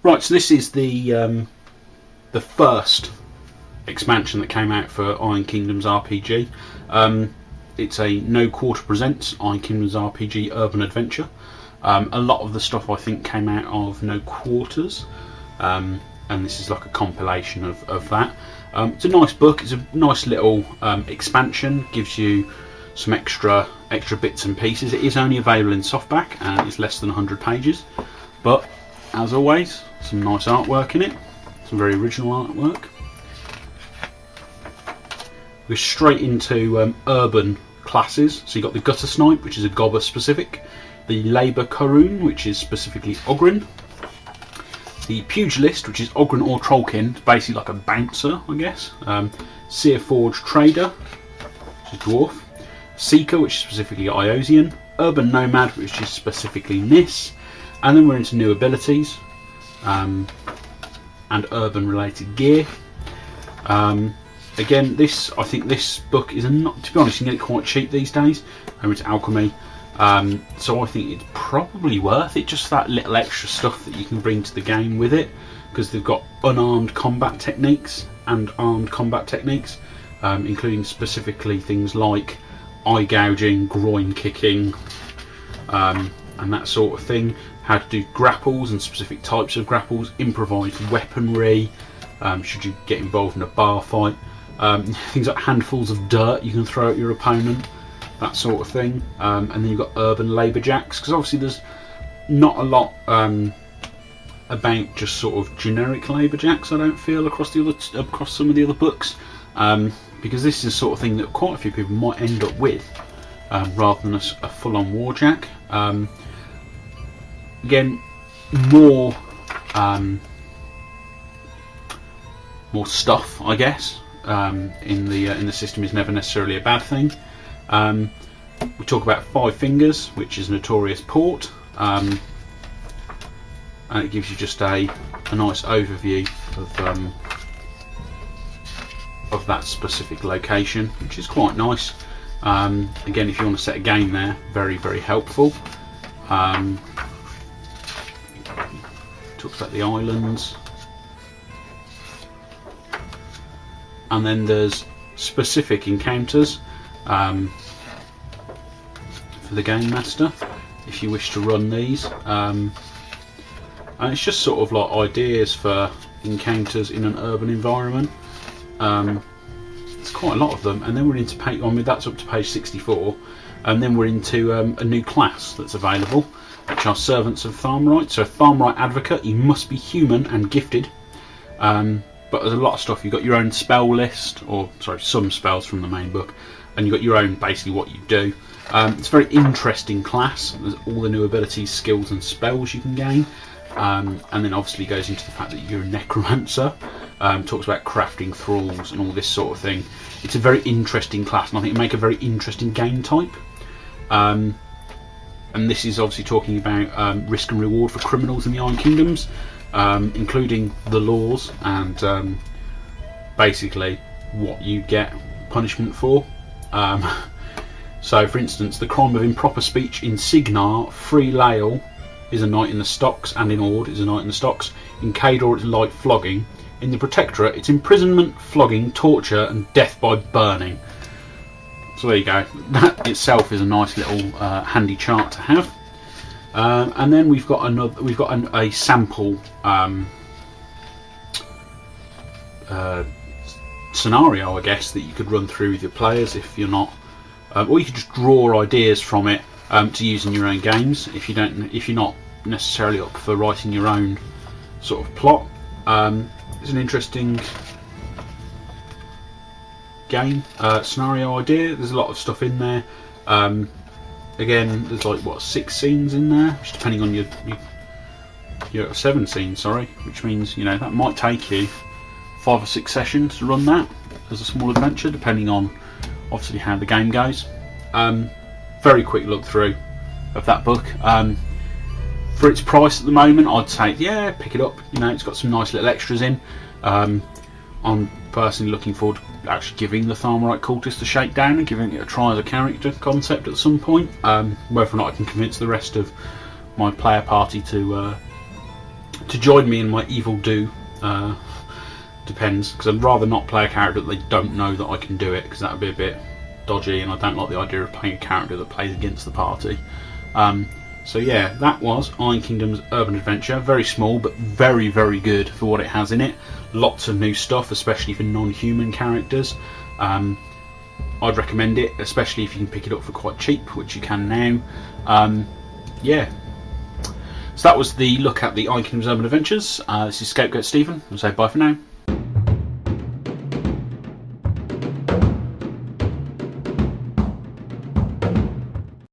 Right, so this is the first expansion that came out for Iron Kingdoms RPG. It's a No Quarter Presents Iron Kingdoms RPG Urban Adventure. A lot of the stuff I think came out of No Quarters, and this is like a compilation of that. It's a nice book. It's a nice little expansion. Gives you some extra bits and pieces. It is only available in softback and it's less than 100 pages, but as always, some nice artwork in it. Some very original artwork. We're straight into urban classes. So you've got the Gutter Snipe, which is a Gobber specific. The Labour Karoon, which is specifically Ogryn. The Pugilist, which is Ogryn or Trollkin, basically like a bouncer, I guess. Searforged Trader, which is Dwarf. Seeker, which is specifically Iosian. Urban Nomad, which is specifically Nis. And then we're into new abilities and urban related gear. Again, I think this book is not, to be honest, you can get it quite cheap these days. It's alchemy. So I think it's probably worth it, just that little extra stuff that you can bring to the game with it, because they've got unarmed combat techniques and armed combat techniques, including specifically things like eye gouging, groin kicking, and that sort of thing. How to do grapples and specific types of grapples, improvised weaponry, should you get involved in a bar fight, things like handfuls of dirt you can throw at your opponent, that sort of thing. And then you've got urban labour jacks, because obviously there's not a lot about just sort of generic labour jacks, I don't feel, across some of the other books, because this is the sort of thing that quite a few people might end up with, rather than a full-on warjack. Again, more stuff, I guess, in the system is never necessarily a bad thing. We talk about Five Fingers, which is Notorious Port, and it gives you just a nice overview of that specific location, which is quite nice. Again, if you want to set a game there, very, very helpful. Talks about the islands, and then there's specific encounters for the game master if you wish to run these, and it's just sort of like ideas for encounters in an urban environment. There's quite a lot of them, and then we're into page, that's up to page 64, and then we're into a new class that's available, which are Servants of Tharmrite. So a Tharmrite Advocate, you must be human and gifted, but there's a lot of stuff. You've got your own spell list, or sorry, some spells from the main book, and you've got your own, basically what you do. It's a very interesting class. There's all the new abilities, skills and spells you can gain, and then obviously goes into the fact that you're a necromancer, talks about crafting thralls and all this sort of thing. It's a very interesting class, and I think it make a very interesting game type. And this is obviously talking about risk and reward for criminals in the Iron Kingdoms, including the laws and basically what you get punishment for. So for instance, the crime of improper speech in Signar, Free Lael is a night in the stocks, and in Ord is a night in the stocks. In Cador it's light flogging. In the Protectorate it's imprisonment, flogging, torture and death by burning. So there you go. That itself is a nice little handy chart to have. And then we've got a sample scenario, I guess, that you could run through with your players if you're not, or you could just draw ideas from it to use in your own games if you're not necessarily up for writing your own sort of plot. It's an interesting game scenario idea. There's a lot of stuff in there. Again, there's like 6 scenes in there, which depending on your 7 scenes, sorry, which means that might take you 5 or 6 sessions to run that as a small adventure, depending on obviously how the game goes. Very quick look through of that book. For its price at the moment, I'd say pick it up. It's got some nice little extras in. I'm personally looking forward to actually giving the Tharmrite Cultist a shakedown and giving it a try as a character concept at some point. Whether or not I can convince the rest of my player party to to join me in my evil do. Depends, because I'd rather not play a character that they don't know that I can do it, because that would be a bit dodgy, and I don't like the idea of playing a character that plays against the party. So yeah, that was Iron Kingdom's Urban Adventure. Very small, but very, very good for what it has in it. Lots of new stuff, especially for non-human characters. I'd recommend it, especially if you can pick it up for quite cheap, which you can now. Yeah. So that was the look at the Iron Kingdom's Urban Adventures. This is Scapegoat Stephen. I'll say bye for now.